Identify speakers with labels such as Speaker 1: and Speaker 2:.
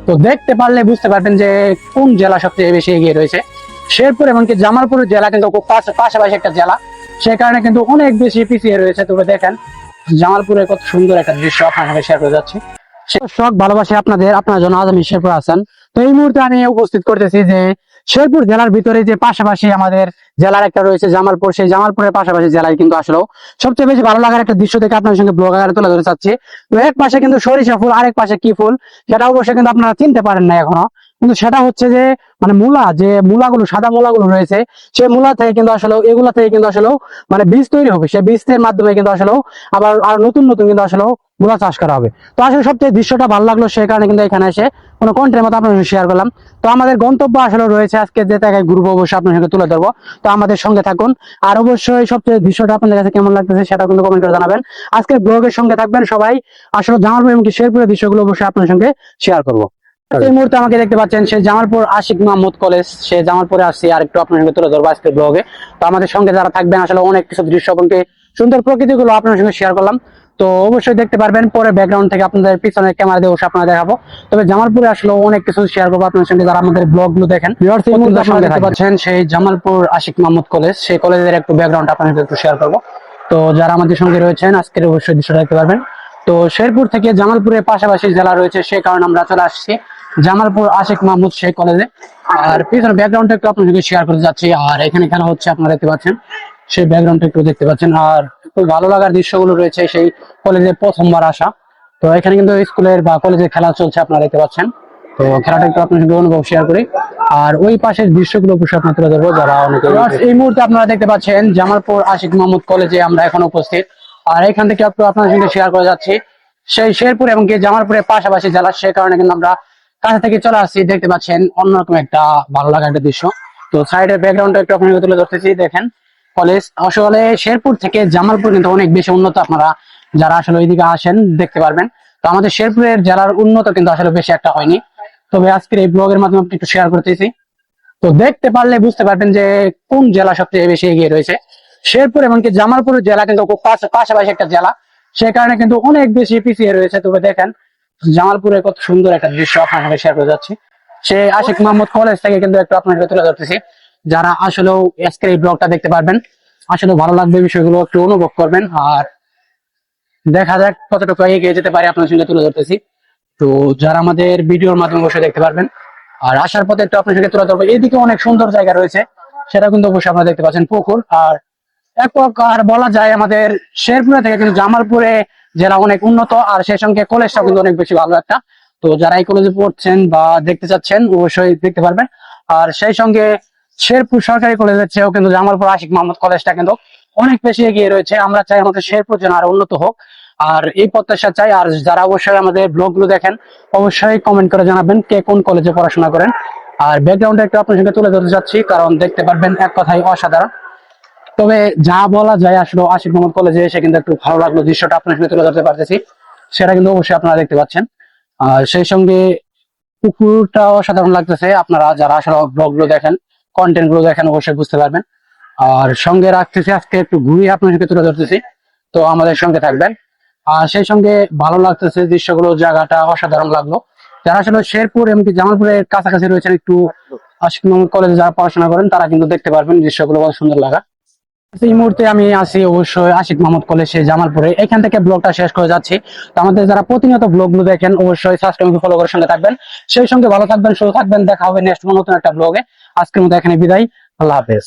Speaker 1: তো দেখতে পারলে বুঝতে পারবেন যে কোন জেলা সবচেয়ে বেশি এগিয়ে রয়েছে। শেরপুর এমনকি জামালপুর জেলা কিন্তু খুব পাশাপাশি একটা জেলা, সে কারণে কিন্তু অনেক বেশি পিছিয়ে রয়েছে। তবে দেখেন জামালপুরে কত সুন্দর একটা দৃশ্য আপনার সঙ্গে শেয়ার করে যাচ্ছি। শখ ভালোবাসি আপনার জন্য আজ আমি শেরপুর আছেন। তো এই মুহূর্তে আমি উপস্থিত করতেছি যে শেরপুর জেলার ভিতরে যে পাশাপাশি আমাদের জেলার একটা রয়েছে জামালপুর, সেই জামালপুরের পাশাপাশি জেলায় কিন্তু আসলে সবচেয়ে বেশি ভালো লাগার একটা দৃশ্য দেখে আপনার সঙ্গে ব্লগ আকারে তুলে ধরে চাচ্ছি। তো এক পাশে কিন্তু সরিষা ফুল, আরেক পাশে কি ফুল সেটা অবশ্যই কিন্তু আপনারা চিনতে পারেন না এখনো, কিন্তু সেটা হচ্ছে যে মানে মূলা, যে মূলাগুলো সাদা মূলাগুলো রয়েছে সেই মূলা থেকে কিন্তু আসলে এগুলা থেকে কিন্তু আসলে মানে বীজ তৈরি হবে, সেই বীজের মাধ্যমে কিন্তু আসলে আবার আর নতুন নতুন কিন্তু আসলে মূলা চাষ করা হবে। তো আসলে সবচেয়ে দৃশ্যটা ভালো লাগলো, সেই কারণে কিন্তু এখানে এসে কোনো কন্টেন্টের মতো আপনার সঙ্গে শেয়ার করলাম। তো আমাদের গন্তব্য আসলে রয়েছে আজকে যে জায়গায় ঘুরবো, অবশ্যই আপনার সঙ্গে তুলে ধরবো। তো আমাদের সঙ্গে থাকুন, আর অবশ্যই সবচেয়ে দৃশ্যটা আপনাদের কাছে কেমন লাগতেছে সেটা কিন্তু কমেন্ট করে জানাবেন। আজকের ব্লগের সঙ্গে থাকবেন সবাই, আসলে জামালপুর এবং শেরপুরের দৃশ্যগুলো অবশ্যই আপনার সঙ্গে শেয়ার করবো। এই মুহূর্তে আমাকে দেখতে পাচ্ছেন সেই জামালপুর আশিক মাহমুদ কলেজ, সে জামালপুরে আসছি আর একটু আপনার সঙ্গে তুলে ধরবো আজকের ব্লগে। তো আমাদের সঙ্গে যারা থাকবেন আসলে অনেক কিছু দৃশ্য এবং সুন্দর প্রকৃতি গুলো আপনার সঙ্গে শেয়ার করলাম। তো অবশ্যই দেখতে পারবেন পরে ব্যাকগ্রাউন্ড থেকে আপনাদের পিছনের ক্যামেরা দিয়ে অবশ্যই আপনারা দেখাবো। তবে জামালপুরে আসলে অনেক কিছু শেয়ার করবো আপনার সঙ্গে যারা আমাদের ব্লগ গুলো দেখেন। দেখতে পাচ্ছেন সেই জামালপুর আশিক মাহমুদ কলেজ, সেই কলেজের একটু ব্যাকগ্রাউন্ড আপনার সঙ্গে একটু শেয়ার করবো। তো যারা আমাদের সঙ্গে রয়েছেন আজকের অবশ্যই দৃশ্যটা দেখতে পারবেন। তো শেরপুর থেকে জামালপুরের পাশাপাশি জেলা রয়েছে, সে কারণে আমরা চলে আসছি জামালপুর আশিক মাহমুদ সেই কলেজে। আর পিছনে ব্যাকগ্রাউন্ডটা একটু আপনার সঙ্গে শেয়ার করতে যাচ্ছি। আর এখানে খেলা হচ্ছে আপনারা দেখতে পাচ্ছেন, সেই ব্যাকগ্রাউন্ডটা একটু দেখতে পাচ্ছেন। আর খুব ভালো লাগার দৃশ্যগুলো রয়েছে সেই কলেজে প্রথমবার আসা। তো এখানে কিন্তু স্কুলের বা কলেজের খেলা চলছে আপনারা দেখতে পাচ্ছেন। তো খেলাটা একটু আপনার সঙ্গে অনুভব শেয়ার করি। আর ওই পাশের দৃশ্যগুলো অবশ্যই আপনার তুলে ধরবো যারা অনেকে। এই মুহূর্তে আপনারা দেখতে পাচ্ছেন জামালপুর আশিক মাহমুদ কলেজে আমরা এখন উপস্থিত। আর এখান থেকে একটু আপনার সঙ্গে শেয়ার করে যাচ্ছি সেই শেরপুর এবং কি জামালপুরের পাশাপাশি জেলা, সে কারণে কিন্তু আমরা কাছে থেকে চলে আসছি। দেখতে পাচ্ছেন অন্যরকম একটা ভালো লাগা একটা দৃশ্য। তো সাইডের ব্যাকগ্রাউন্ডটা একটু আপনাকে তুলে ধরতেছি, দেখেন কলেজ। আসলে শেরপুর থেকে জামালপুর কিন্তু অনেক বেশি উন্নত, আপনারা যারা আসলে ওইদিকে আসেন দেখতে পারবেন। তো আমাদের শেরপুরের জেলার উন্নত কিন্তু আসলে বেশি একটা হয়নি। তবে আজকের এই ব্লগের মাধ্যমে একটু শেয়ার করতেছি। তো দেখতে পারলে বুঝতে পারবেন যে কোন জেলা সবচেয়ে বেশি এগিয়ে রয়েছে। শেরপুর এমনকি জামালপুর জেলা কিন্তু খুব পাশাপাশি একটা জেলা, সে কারণে কিন্তু অনেক বেশি পিছিয়ে রয়েছে। তবে দেখেন জামালপুরে কত সুন্দর একটা দৃশ্য আপনার সঙ্গে শেয়ার করে যাচ্ছি। সে আশিক মাহমুদ কলেজ থেকে কিন্তু একটু আপনার তুলে ধরতেছি। যারা আসলেও আজকের এই ব্লগটা দেখতে পারবেন, আসলে ভালো লাগবে, বিষয়গুলো একটু অনুভব করবেন। আর দেখা যাক কতটুকু এগিয়ে যেতে পারে আপনার সঙ্গে তুলে ধরতেছি। তো যারা আমাদের ভিডিওর মাধ্যমে অবশ্যই দেখতে পারবেন। আর আসার পথে একটু আপনার সঙ্গে তুলে ধরবো, এদিকে অনেক সুন্দর জায়গা রয়েছে, সেটা কিন্তু অবশ্যই আপনারা দেখতে পাচ্ছেন পুকুর। আর এক প্রকার বলা যায় আমাদের শেরপুরে থেকে কিন্তু জামালপুরে জেলা অনেক উন্নত, আর সেই সঙ্গে কলেজটা কিন্তু অনেক বেশি ভালো একটা। তো যারা এই কলেজে পড়ছেন বা দেখতে চাচ্ছেন অবশ্যই দেখতে পারবেন। আর সেই সঙ্গে শেরপুর সরকারি কলেজের চেয়েও কিন্তু জামালপুর আশিক মাহমুদ কলেজটা কিন্তু অনেক বেশি এগিয়ে রয়েছে। আমরা চাই আমাদের শেরপুর যেন আরো উন্নত হোক, আর এই প্রত্যাশা চাই। আর যারা অবশ্যই আমাদের ব্লগ গুলো দেখেন অবশ্যই কমেন্ট করে জানাবেন কে কোন কলেজে পড়াশোনা করেন। আর ব্যাকগ্রাউন্ডে একটু আপনার সঙ্গে তুলে ধরতে যাচ্ছি, কারণ দেখতে পারবেন এক কথাই অসাধারণ। তবে যা বলা যায় আসলে আশিক মাহমুদ কলেজে এসে কিন্তু একটু ভালো লাগলো, দৃশ্যটা আপনার সঙ্গে তুলে ধরতে পারতেছি, সেটা কিন্তু অবশ্যই আপনারা দেখতে পাচ্ছেন। আর সেই সঙ্গে পুকুরটা অসাধারণ লাগতেছে। আপনারা যারা আসলে ব্লগ গুলো দেখেন, কন্টেন্ট গুলো দেখেন অবশ্যই বুঝতে পারবেন। আর সঙ্গে রাখতেছি আজকে একটু ঘুরিয়ে আপনার সঙ্গে তুলে ধরতেছি, তো আমাদের সঙ্গে থাকবেন। আর সেই সঙ্গে ভালো লাগতেছে দৃশ্যগুলো, জায়গাটা অসাধারণ লাগলো। যারা আসলে শেরপুর এমনকি জামালপুরের কাছাকাছি রয়েছেন, একটু আশিক মাহমুদ কলেজে যারা পড়াশোনা করেন তারা কিন্তু দেখতে পারবেন দৃশ্যগুলো কত সুন্দর লাগা। এই মুহূর্তে আমি আছি অবশ্যই আশিক মাহমুদ কলেজে জামালপুরে, এখান থেকে ব্লগটা শেষ করে যাচ্ছি। তো আমাদের যারা প্রতিনিয়ত ব্লগ গুলো দেখেন অবশ্যই সাবস্ক্রাইব ফলো করে সঙ্গে থাকবেন। সেই সঙ্গে ভালো থাকবেন, সুস্থ থাকবেন। দেখা হবে নেক্সট নতুন একটা ব্লগে। আজকের মতো এখানে বিদায়, আল্লাহ হাফেজ।